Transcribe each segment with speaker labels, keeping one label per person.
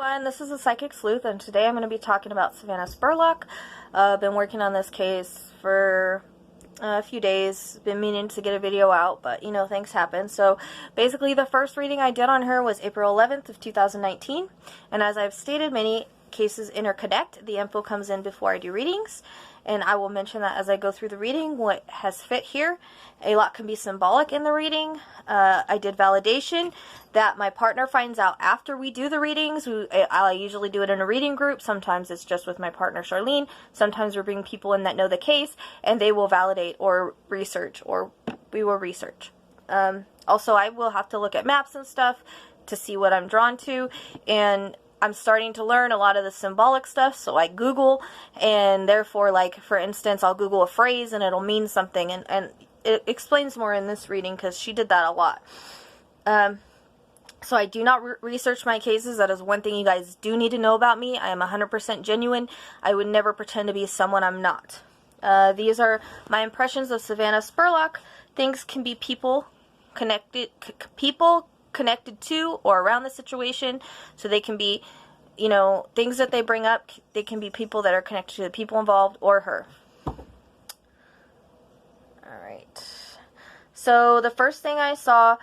Speaker 1: Everyone, this is the Psychic Sleuth, and today I'm going to be talking about Savannah Spurlock. I've been working on this case for a few days, been meaning to get a video out, but you know, things happen. So basically the first reading I did on her was April 11th of 2019, and as I've stated, many cases interconnect. The info comes in before I do readings, and I will mention that as I go through the reading what has fit here. A lot can be symbolic in the reading. I did validation that my partner finds out after we do the readings. I usually do it in a reading group. Sometimes it's just with my partner Charlene. Sometimes we're bringing people in that know the case, and they will validate or research, or we will research. Also, I will have to look at maps and stuff to see what I'm drawn to, and I'm starting to learn a lot of the symbolic stuff, so I Google, and therefore, like, for instance, I'll Google a phrase and it'll mean something, and it explains more in this reading because she did that a lot. So I do not research my cases. That is one thing you guys do need to know about me. I am 100% genuine. I would never pretend to be someone I'm not. These are my impressions of Savannah Spurlock. Things can be people connected to or around the situation, so they can be, you know, things that they bring up. They can be people that are connected to the people involved or her. Alright, so the first thing I saw,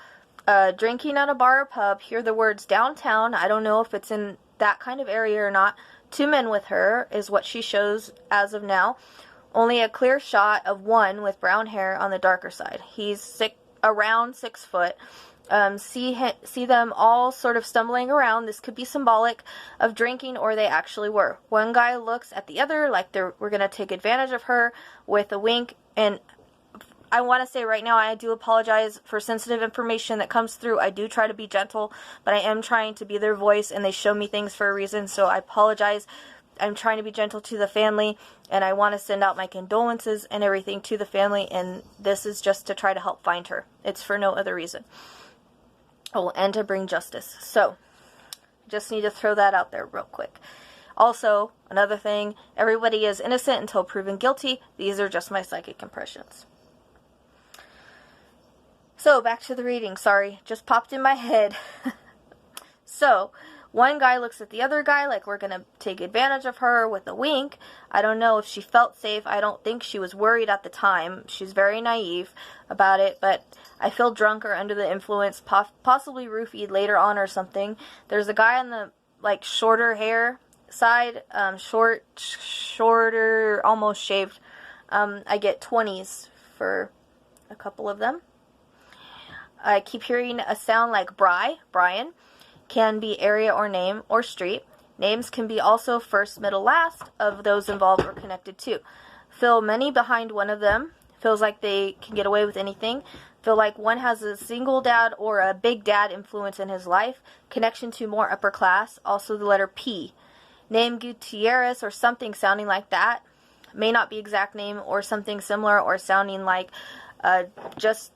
Speaker 1: drinking at a bar or pub, hear the words downtown. I don't know if it's in that kind of area or not. Two men with her is what she shows as of now. Only a clear shot of one with brown hair on the darker side. He's around 6 foot. See them all sort of stumbling around. This could be symbolic of drinking, or they actually were. One guy looks at the other like we're going to take advantage of her with a wink. And I want to say right now, I do apologize for sensitive information that comes through. I do try to be gentle, but I am trying to be their voice, and they show me things for a reason, so I apologize. I'm trying to be gentle to the family, and I want to send out my condolences and everything to the family, and this is just to try to help find her. It's for no other reason. Oh, and to bring justice. So, just need to throw that out there real quick. Also, another thing, everybody is innocent until proven guilty. These are just my psychic impressions. So, back to the reading. Sorry, just popped in my head. So, one guy looks at the other guy like we're going to take advantage of her with a wink. I don't know if she felt safe. I don't think she was worried at the time. She's very naive about it, but I feel drunk or under the influence, possibly roofied later on or something. There's a guy on the, like, shorter hair side, shorter, almost shaved. I get 20s for a couple of them. I keep hearing a sound like Brian. Can be area or name or street. Names can be also first, middle, last of those involved or connected to. Feel many behind one of them. Feels like they can get away with anything. Feel like one has a single dad or a big dad influence in his life. Connection to more upper class. Also the letter P. Name Gutierrez or something sounding like that. May not be exact name or something similar or sounding like just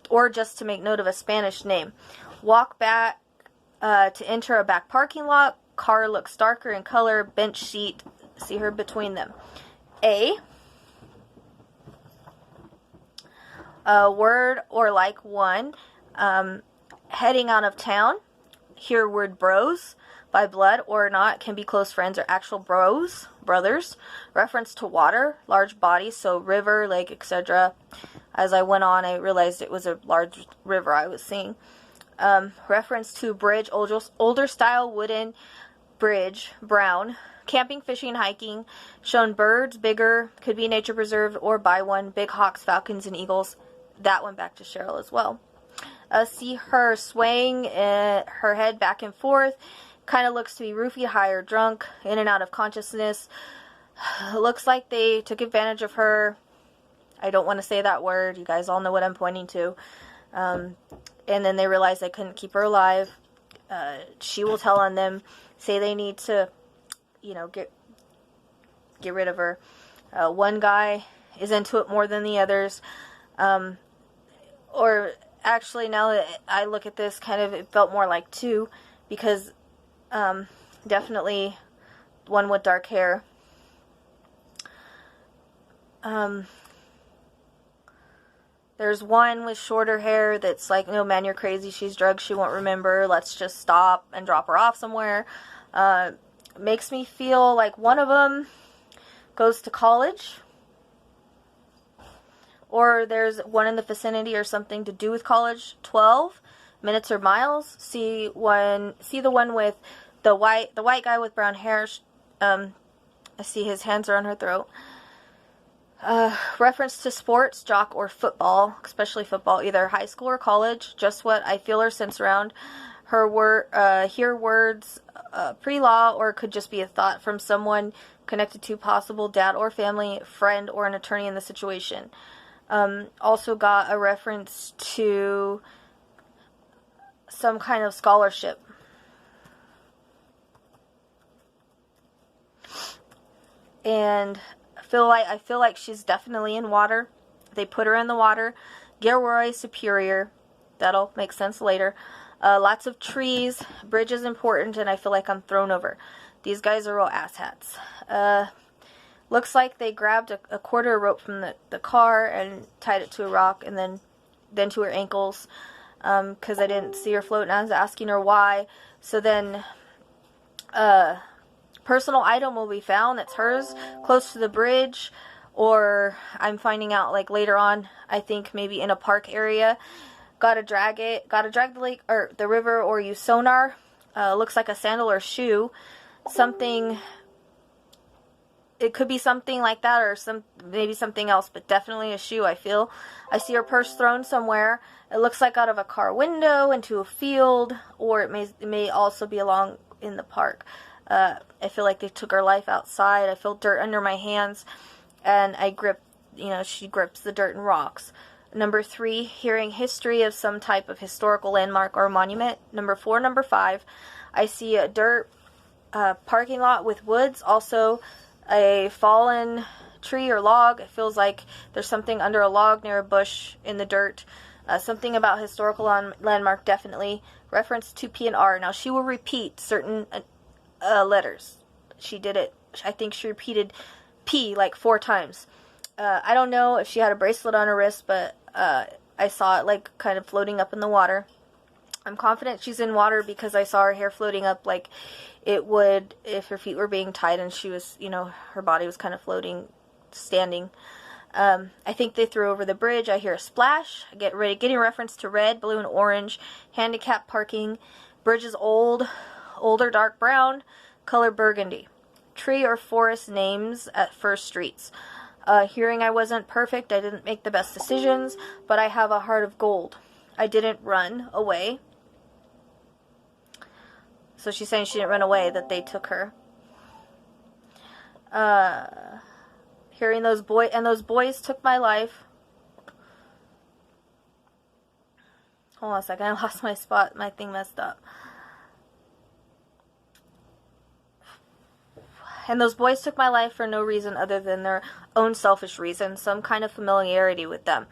Speaker 1: to make note of a Spanish name. Walk back to enter a back parking lot. Car looks darker in color. Bench seat. See her between them. A word or like one. Heading out of town. Hear word bros. By blood or not. Can be close friends or actual brothers. Reference to water. Large body. So river, lake, etc. As I went on, I realized it was a large river I was seeing. Reference to bridge, older style wooden bridge, brown. Camping, fishing, hiking. Shown birds, bigger, could be nature preserved or by one. Big hawks, falcons, and eagles. That went back to Cheryl as well. See her swaying her head back and forth. Kind of looks to be roofied, high or drunk, in and out of consciousness. Looks like they took advantage of her. I don't want to say that word. You guys all know what I'm pointing to. And then they realized they couldn't keep her alive. She will tell on them, say they need to, you know, get rid of her. One guy is into it more than the others. Or actually, now that I look at this, kind of, it felt more like two, because definitely one with dark hair. There's one with shorter hair that's like, no, man, you're crazy. She's drugged. She won't remember. Let's just stop and drop her off somewhere. makes me feel like one of them goes to college, or there's one in the vicinity or something to do with college. 12 minutes or miles. See the one with the white guy with brown hair. I see his hands are on her throat. Reference to sports, jock, or football, especially football, either high school or college. Just what I feel or sense around her. Hear words pre-law, or it could just be a thought from someone connected to possible dad or family, friend, or an attorney in the situation. Also got a reference to some kind of scholarship. And I feel like she's definitely in water. They put her in the water. Gilroy Superior. That'll make sense later. Lots of trees. Bridge is important, and I feel like I'm thrown over. These guys are real asshats. Looks like they grabbed a quarter rope from the car and tied it to a rock, and then to her ankles, because I didn't see her float, and I was asking her why. So then personal item will be found that's hers close to the bridge, or I'm finding out like later on, I think maybe in a park area. Gotta drag the lake or the river, or use sonar. Looks like a sandal or shoe. Something, it could be something like that, or maybe something else, but definitely a shoe. I see her purse thrown somewhere. It looks like out of a car window into a field, or it may also be along in the park. I feel like they took her life outside. I feel dirt under my hands, and she grips the dirt and rocks. Number 3, hearing history of some type of historical landmark or monument. Number 4, number 5, I see a dirt parking lot with woods, also a fallen tree or log. It feels like there's something under a log near a bush in the dirt. Something about historical landmark, definitely. Reference to P and R. Now, she will repeat certain letters. She did it. I think she repeated P like 4 times. I don't know if she had a bracelet on her wrist, but I saw it like kind of floating up in the water. I'm confident she's in water because I saw her hair floating up like it would if her feet were being tied and she was, her body was kind of floating, standing. I think they threw over the bridge. I hear a splash. Getting a reference to red, blue, and orange. Handicap parking. Bridge is older, dark brown. Color burgundy. Tree or forest names at first streets. Hearing I wasn't perfect. I didn't make the best decisions, but I have a heart of gold. I didn't run away. So she's saying she didn't run away, that they took her. Hearing those boys took my life. Hold on a second, I lost my spot. My thing messed up. And those boys took my life for no reason other than their own selfish reason, some kind of familiarity with them.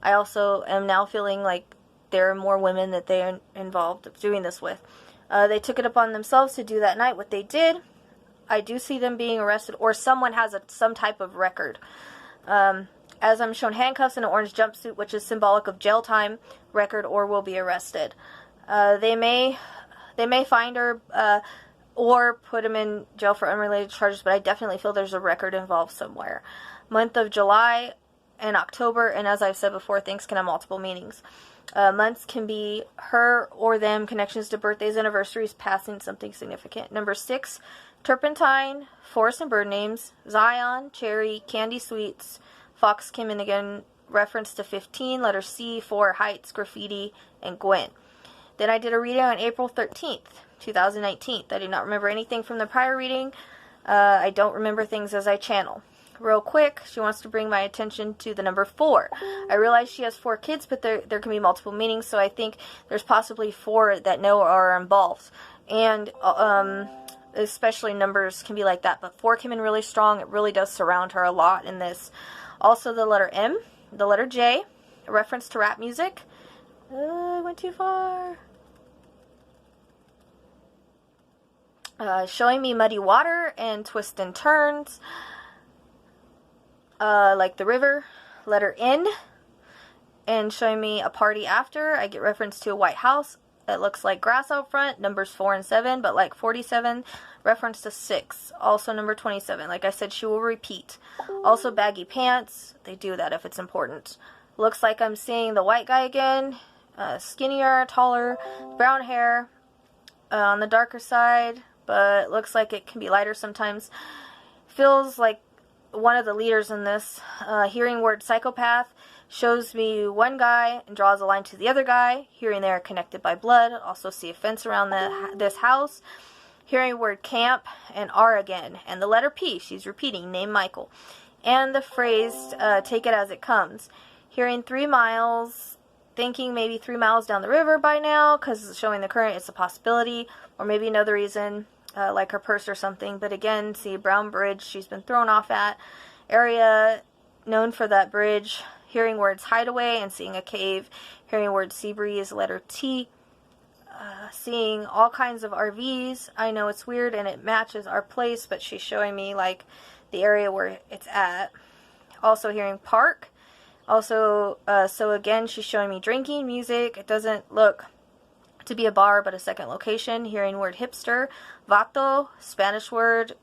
Speaker 1: I also am now feeling like there are more women that they are involved doing this with. They took it upon themselves to do that night what they did. I do see them being arrested, or someone has some type of record. As I'm shown handcuffs and an orange jumpsuit, which is symbolic of jail time, record, or will be arrested. They may find her or put him in jail for unrelated charges, but I definitely feel there's a record involved somewhere. Month of July and October, and as I've said before, things can have multiple meanings. Months can be her or them, connections to birthdays, anniversaries, passing, something significant. Number 6, turpentine, forest and bird names, Zion, cherry, candy sweets, Fox came in again, reference to 15, letter C, 4, heights, graffiti, and Gwen. Then I did a reading on April 13th, 2019. I do not remember anything from the prior reading. I don't remember things as I channel. Real quick, she wants to bring my attention to the number 4. I realize she has 4 kids, but there can be multiple meanings, so I think there's possibly 4 that know or are involved. And especially numbers can be like that, but 4 came in really strong. It really does surround her a lot in this. Also the letter M, the letter J, a reference to rap music. I went too far. Showing me muddy water and twists and turns. Like the river, letter N, and showing me a party after. I get reference to a White House, It looks like grass out front, numbers 4 and 7, but like 47, reference to 6. Also number 27. Like I said, she will repeat. Also baggy pants. They do that if it's important. Looks like I'm seeing the white guy again. Skinnier, taller, brown hair. On the darker side, but looks like it can be lighter sometimes. Feels like one of the leaders in this. Hearing word psychopath shows me one guy and draws a line to the other guy. Hearing they are connected by blood. Also see a fence around this house. Hearing word camp and R again. And the letter P, she's repeating, name Michael. And the phrase, take it as it comes. Hearing 3 miles, thinking maybe 3 miles down the river by now, because it's showing the current, it's a possibility, or maybe another reason, like her purse or something. But again, see a brown bridge she's been thrown off at. Area known for that bridge. Hearing words hideaway and seeing a cave. Hearing word sea breeze, letter T. Seeing all kinds of RVs. I know it's weird and it matches our place, but she's showing me like the area where it's at. Also hearing park. Also, so again, she's showing me drinking, music. It doesn't look to be a bar, but a second location. Hearing word hipster, vato, Spanish word.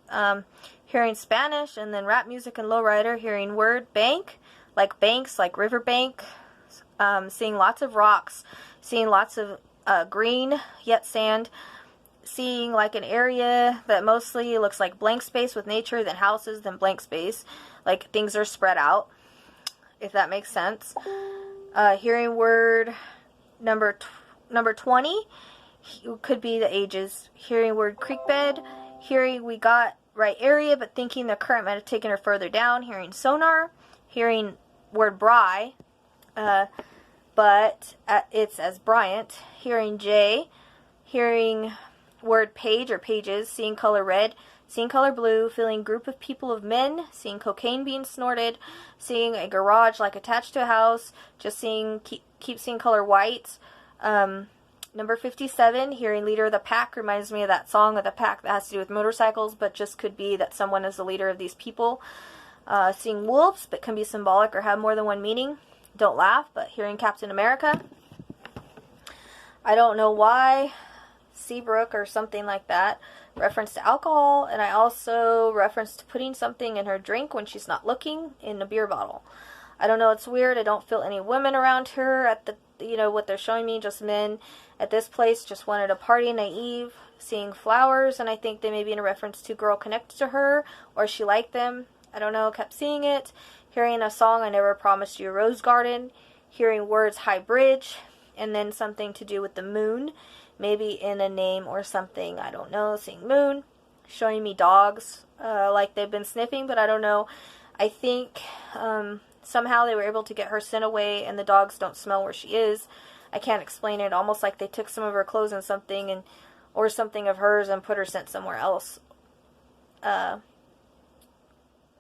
Speaker 1: Hearing Spanish, and then rap music and lowrider. Hearing word bank, like banks, like riverbank. Seeing lots of rocks. Seeing lots of green, yet sand. Seeing like an area that mostly looks like blank space with nature, then houses, then blank space. Like things are spread out, if that makes sense. Hearing word number 20 could be the ages. Hearing word creek bed. Hearing we got right area, but thinking the current might have taken her further down. Hearing sonar. Hearing word Bry, but it's as Bryant. Hearing J. Hearing word page or pages. Seeing color red. Seeing color blue, feeling group of people of men, seeing cocaine being snorted, seeing a garage like attached to a house, just seeing, keep seeing color white. Number 57, hearing leader of the pack, reminds me of that song of the pack that has to do with motorcycles, but just could be that someone is the leader of these people. Seeing wolves, but can be symbolic or have more than one meaning. Don't laugh, but hearing Captain America. I don't know why. Seabrook or something like that. Reference to alcohol, and I also referenced putting something in her drink when she's not looking in a beer bottle. I don't know, it's weird. I don't feel any women around her at the, what they're showing me, just men at this place, just wanted to party, naive, seeing flowers, and I think they may be in a reference to girl connected to her, or she liked them. I don't know, kept seeing it. Hearing a song, I Never Promised You a Rose Garden. Hearing words, high bridge, and then something to do with the moon. Maybe in a name or something, I don't know. Seeing moon, showing me dogs, like they've been sniffing, but I don't know. I think somehow they were able to get her scent away and the dogs don't smell where she is. I can't explain it. Almost like they took some of her clothes and something, or something of hers and put her scent somewhere else.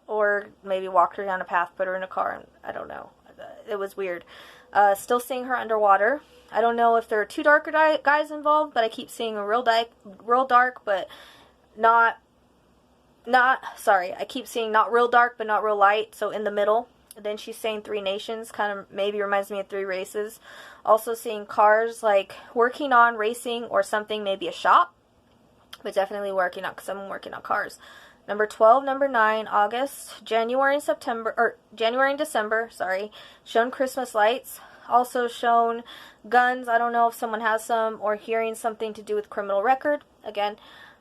Speaker 1: Or maybe walked her down a path, put her in a car, and I don't know. It was weird. Still seeing her underwater. I don't know if there are two darker guys involved, but I keep seeing a real dark, but not, sorry, I keep seeing not real dark, but not real light, so in the middle. And then she's saying 3 nations, kind of maybe reminds me of 3 races. Also seeing cars, like working on racing or something, maybe a shop, but definitely working on, someone working on cars. Number 12, number 9, August, January and December, sorry, shown Christmas lights. Also shown guns. I don't know if someone has some, or hearing something to do with criminal record. Again,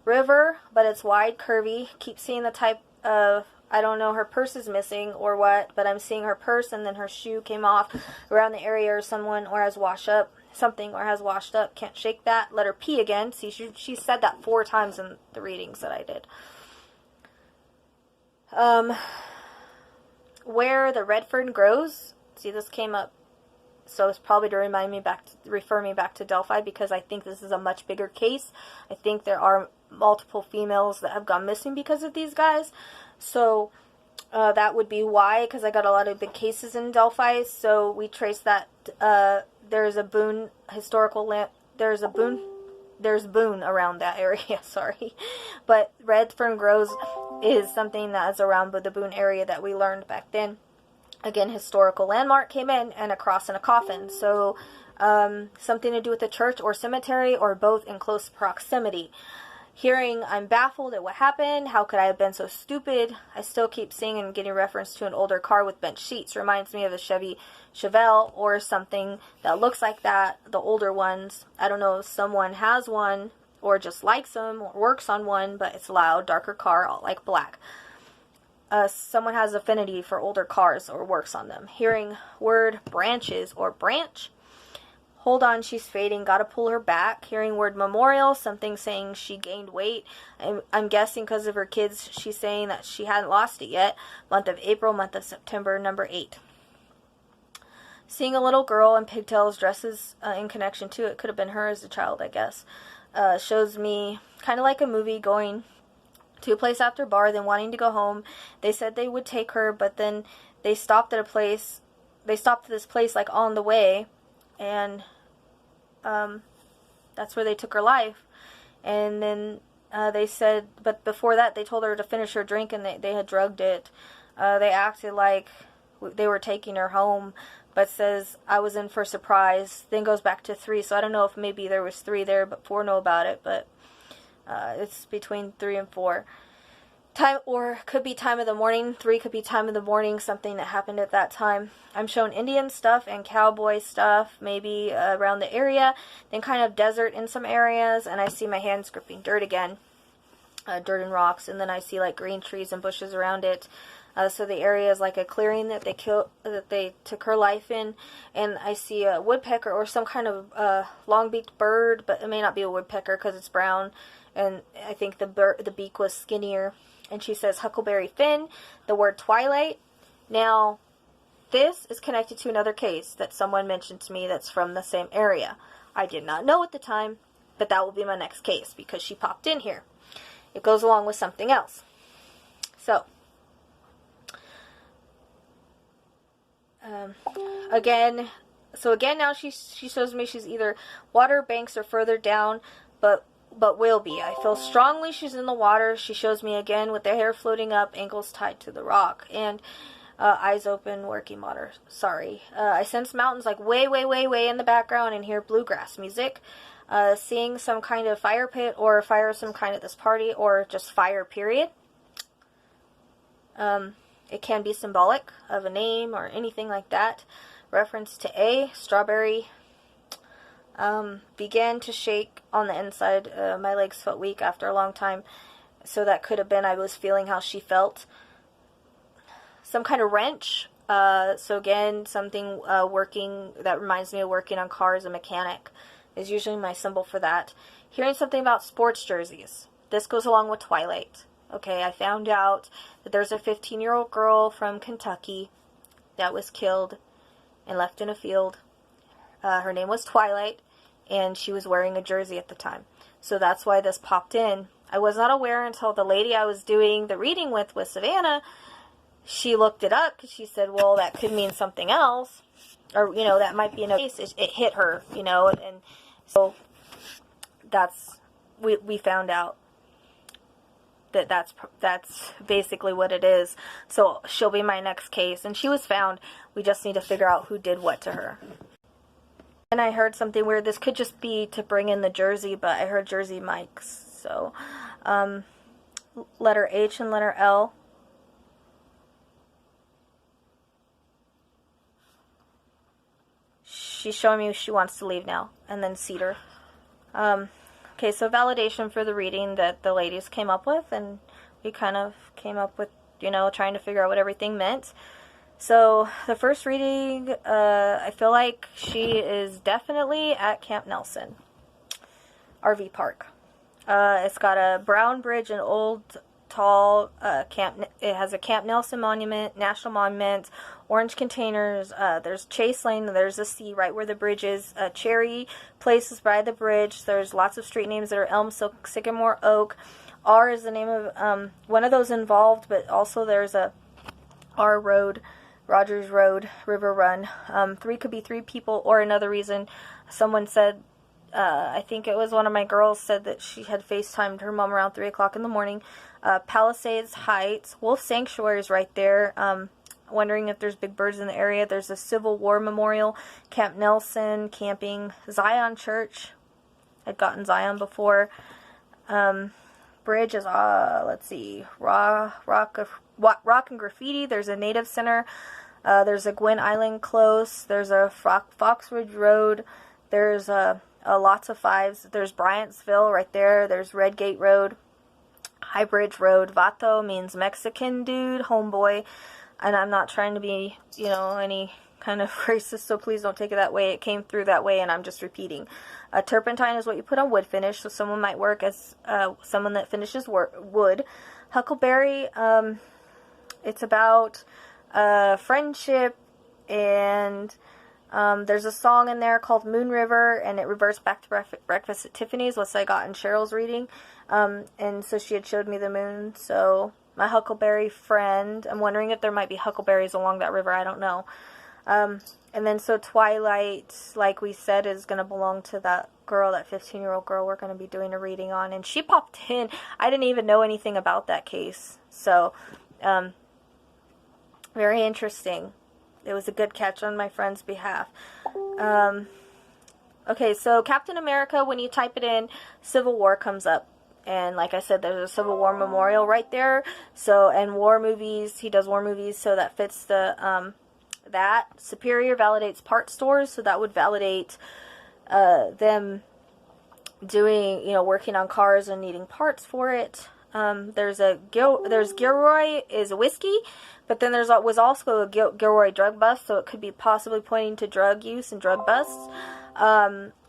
Speaker 1: river, but it's wide, curvy. Keep seeing the type of, I don't know, her purse is missing or what, but I'm seeing her purse and then her shoe came off around the area, or someone, or has washed up something, or has washed up. Can't shake that. Letter P again. See, she said that 4 times in the readings that I did. Where the red fern grows. See, this came up. So it's probably to refer me back to Delphi, because I think this is a much bigger case. I think there are multiple females that have gone missing because of these guys. So that would be why, because I got a lot of big cases in Delphi. So we trace that. There's a Boone historical land. There's Boone around that area. Sorry, but red fern grows is something that is around the Boone area that we learned back then. Again, historical landmark came in, and a cross and a coffin. So Something to do with the church or cemetery, or both in close proximity. Hearing, I'm baffled at what happened. How could I have been so stupid? I still keep seeing and getting reference to an older car with bent sheets. Reminds me of a Chevy Chevelle or something that looks like that. The older ones. I don't know if someone has one or just likes them or works on one, but it's loud, darker car, like black. Someone has affinity for older cars or works on them. Hearing word branches or branch. Hold on, she's fading, gotta pull her back. Hearing word memorial, something saying she gained weight. I'm guessing because of her kids, she's saying that she hadn't lost it yet. Month of April, month of September, number 8. Seeing a little girl in pigtails, dresses in connection to it. Could have been her as a child, I guess. Shows me kind of like a movie, going to a place after bar, then wanting to go home. They said they would take her, but then they stopped at a place. They stopped at this place like on the way. And that's where they took her life. And then they said, but before that, they told her to finish her drink, and they had drugged it. They acted like they were taking her home, but says, I was in for a surprise. Then goes back to 3. So I don't know if maybe there was 3 there, but 4 know about it. But it's between 3 and 4. Time, or could be time of the morning. 3 could be time of the morning, something that happened at that time. I'm shown Indian stuff and cowboy stuff, maybe around the area, then kind of desert in some areas, and I see my hands gripping dirt again, dirt and rocks, and then I see like green trees and bushes around it. So the area is like a clearing that they took her life in, and I see a woodpecker or some kind of long-beaked bird, but it may not be a woodpecker because it's brown, and I think the beak was skinnier. And she says Huckleberry Finn, the word twilight. Now, this is connected to another case that someone mentioned to me that's from the same area. I did not know at the time, but that will be my next case because she popped in here. It goes along with something else. So, again now she shows me she's either water, banks, or further down, but will be. I feel strongly she's in the water. She shows me again with the hair floating up, ankles tied to the rock, and eyes open, working water. Sorry. I sense mountains like way in the background and hear bluegrass music. Seeing some kind of fire pit or fire of some kind at this party, or just fire, period. It can be symbolic of a name or anything like that. Reference to A, strawberry. Began to shake on the inside. My legs felt weak after a long time. So that could have been I was feeling how she felt. Some kind of wrench. So again, something working that reminds me of working on cars. A mechanic is usually my symbol for that. Hearing something about sports jerseys. This goes along with Twilight. Okay, I found out that there's a 15-year-old girl from Kentucky that was killed and left in a field. Her name was Twilight, and she was wearing a jersey at the time. So that's why this popped in. I was not aware until the lady I was doing the reading with Savannah, she looked it up because she said, well, that could mean something else. Or, that might be another case. It hit her, and so we found out that's basically what it is. So she'll be my next case. And she was found. We just need to figure out who did what to her. And I heard something weird. This could just be to bring in the jersey, but I heard Jersey Mike's. So, letter H and letter L. She's showing me she wants to leave now. And then Cedar. Okay, so validation for the reading that the ladies came up with. And we kind of came up with, trying to figure out what everything meant. So, the first reading, I feel like she is definitely at Camp Nelson RV Park. It's got a brown bridge, an old, tall camp. It has a Camp Nelson monument, national monument, orange containers. There's Chase Lane. There's a C right where the bridge is. Cherry places by the bridge. There's lots of street names that are Elm, Sycamore, Oak. R is the name of one of those involved, but also there's a R Road. Rogers Road, River Run. 3 could be 3 people, or another reason. Someone said, I think it was one of my girls said that she had FaceTimed her mom around 3 o'clock in the morning. Palisades Heights, Wolf Sanctuary is right there. wondering if there's big birds in the area. There's a Civil War memorial, Camp Nelson, camping, Zion Church. I'd gotten Zion before. Bridge is, let's see, rock and graffiti. There's a native center. There's a Gwyn Island close. There's a Fox Ridge Road. There's lots of fives. There's Bryantsville right there. There's Red Gate Road. High Bridge Road. Vato means Mexican dude, homeboy. And I'm not trying to be, any kind of racist, so please don't take it that way. It came through that way, and I'm just repeating. Turpentine is what you put on wood finish, so someone might work as someone that finishes wood. Huckleberry, it's about friendship, and there's a song in there called Moon River, and it reverts back to Breakfast at Tiffany's, what I got in Cheryl's reading. And so she had showed me the moon, so my huckleberry friend, I'm wondering if there might be huckleberries along that river, I don't know. And then so Twilight, like we said, is going to belong to that girl, that 15-year-old girl we're going to be doing a reading on. And she popped in. I didn't even know anything about that case. So, very interesting. It was a good catch on my friend's behalf. Okay, so Captain America, when you type it in, Civil War comes up. And like I said, there's a Civil War memorial right there. So, and war movies, he does war movies, so that fits the... that. Superior validates part stores, so that would validate them doing, working on cars and needing parts for it. There's Gilroy is a whiskey, but then was also a Gilroy drug bust, so it could be possibly pointing to drug use and drug busts.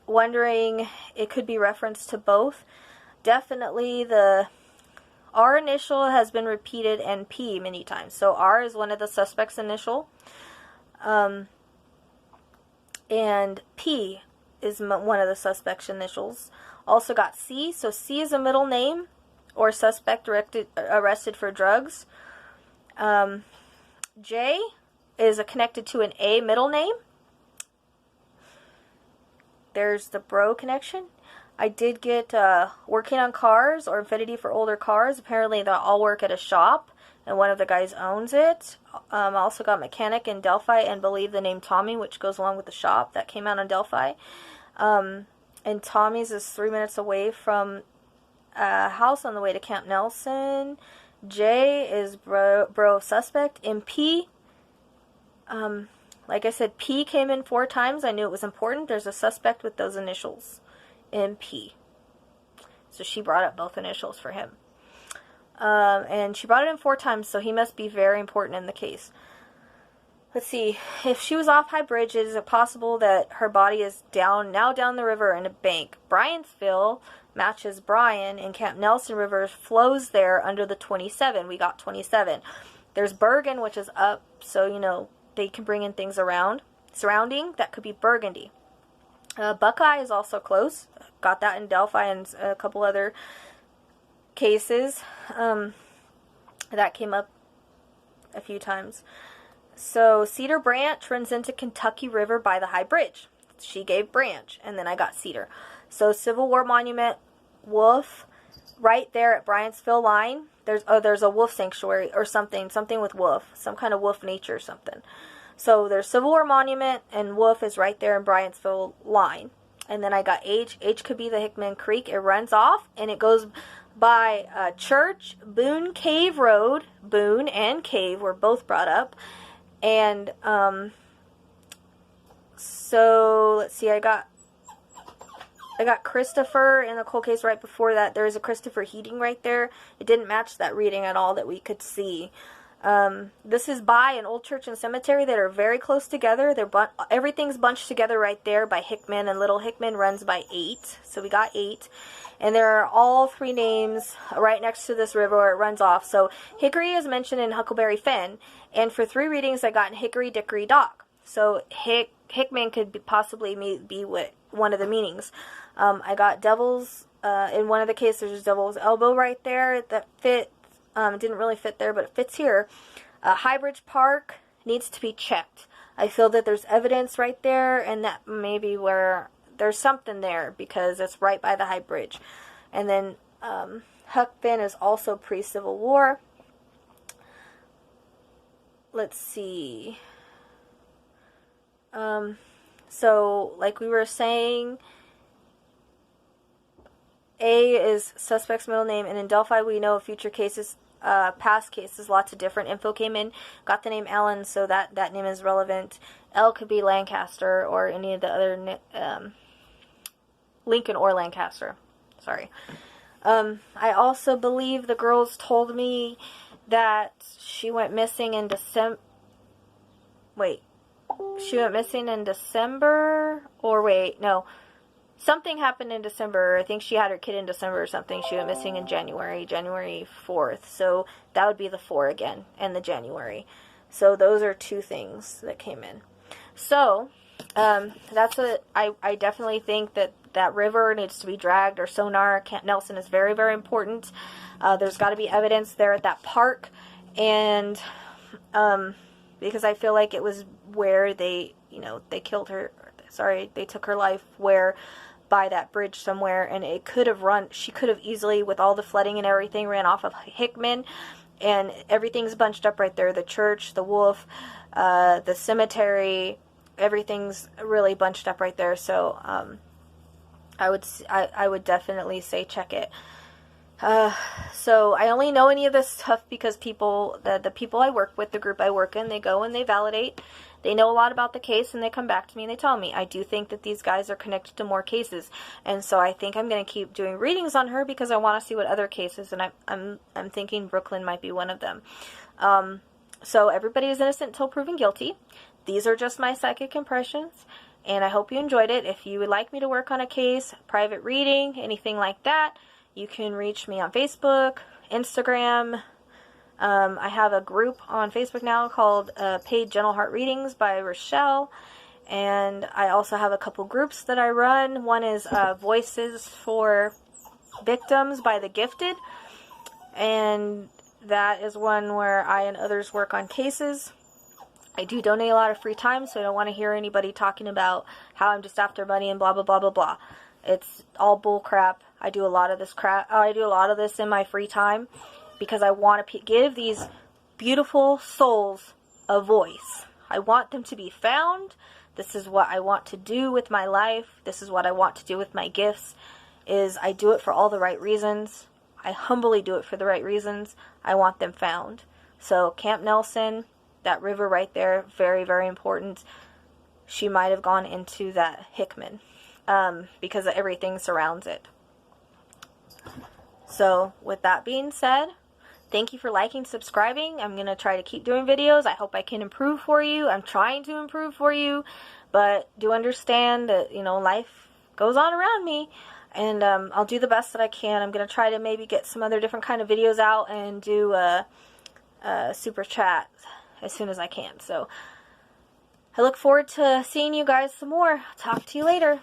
Speaker 1: Wondering it could be reference to both. Definitely the R initial has been repeated and P many times. So R is one of the suspect's initial. And P is one of the suspect's initials. Also got C, so C is a middle name or suspect arrested for drugs. J is connected to an A middle name. There's the bro connection. I did get working on cars or affinity for older cars. Apparently they all work at a shop, and one of the guys owns it. I also got mechanic in Delphi and believe the name Tommy, which goes along with the shop. That came out on Delphi. And Tommy's is 3 minutes away from a house on the way to Camp Nelson. J is bro suspect. And P, like I said, P came in 4 times. I knew it was important. There's a suspect with those initials. MP. So she brought up both initials for him. And she brought it in 4 times, so he must be very important in the case. Let's see. If she was off High Bridge, is it possible that her body is down the river in a bank? Bryantsville matches Bryan, and Camp Nelson River flows there under the 27. We got 27. There's Bergen, which is up, so, they can bring in things surrounding. That could be Burgundy. Buckeye is also close. Got that in Delphi and a couple other cases. That came up a few times. So Cedar Branch runs into Kentucky River by the High Bridge. She gave Branch, and then I got Cedar. So Civil War Monument, Wolf, right there at Bryantsville line. There's a wolf sanctuary or something with wolf, some kind of wolf nature or something. So there's Civil War Monument, and Wolf is right there in Bryantsville line. And then I got H. H could be the Hickman Creek. It runs off, and it goes by Church, Boone Cave Road. Boone and Cave were both brought up. And so let's see, I got Christopher in the cold case right before that. There is a Christopher Heating right there. It didn't match that reading at all that we could see. This is by an old church and cemetery that are very close together. Everything's bunched together right there by Hickman, and Little Hickman runs by 8. So we got 8. And there are all 3 names right next to this river where it runs off. So Hickory is mentioned in Huckleberry Finn. And for 3 readings, I got Hickory Dickory Dock. So Hickman could possibly be one of the meanings. I got Devil's, in one of the cases, there's Devil's Elbow right there that fit. It didn't really fit there, but it fits here. Highbridge Park needs to be checked. I feel that there's evidence right there, and that maybe where there's something there because it's right by the High Bridge. And then Huck Finn is also pre-Civil War. let's see. So, like we were saying, A is suspect's middle name, and in Delphi we know future cases, past cases, lots of different info came in. Got the name Allen, so that name is relevant. L could be Lancaster or any of the other, Lincoln or Lancaster. Sorry. I also believe the girls told me that she went missing in December. Wait. She went missing in December? Or wait, no. Something happened in December. I think she had her kid in December or something. She went missing in January 4th. So that would be the 4 again, and the January. So those are 2 things that came in. So, that's what I definitely think that river needs to be dragged, or sonar. Camp Nelson is very, very important. There's got to be evidence there at that park, and because I feel like it was where they killed her. Sorry, they took her life where by that bridge somewhere, and it could have she could have easily, with all the flooding and everything, ran off of Hickman, and everything's bunched up right there. The church, the wolf, the cemetery, everything's really bunched up right there. So I would definitely say check it. So I only know any of this stuff because the people I work with, the group I work in, they go and they validate. They know a lot about the case, and they come back to me and they tell me. I do think that these guys are connected to more cases, and so I think I'm going to keep doing readings on her because I want to see what other cases, and I'm thinking Brooklyn might be one of them. So everybody is innocent until proven guilty. These are just my psychic impressions, and I hope you enjoyed it. If you would like me to work on a case, private reading, anything like that, you can reach me on Facebook, Instagram. I have a group on Facebook now called Paid Gentle Heart Readings by Rochelle. And I also have a couple groups that I run. One is Voices for Victims by the Gifted. And that is one where I and others work on cases. I do donate a lot of free time, so I don't want to hear anybody talking about how I'm just after money and blah, blah, blah, blah, blah. It's all bull crap. I do a lot of this crap. I do a lot of this in my free time because I want to give these beautiful souls a voice. I want them to be found. This is what I want to do with my life. This is what I want to do with my gifts. I do it for all the right reasons. I humbly do it for the right reasons. I want them found. So Camp Nelson, that river right there, very, very important. She might have gone into that Hickman because everything surrounds it. So with that being said, thank you for liking, subscribing. I'm going to try to keep doing videos. I hope I can improve for you. I'm trying to improve for you, but do understand that, life goes on around me, and I'll do the best that I can. I'm going to try to maybe get some other different kind of videos out and do a super chat as soon as I can. So I look forward to seeing you guys some more. Talk to you later.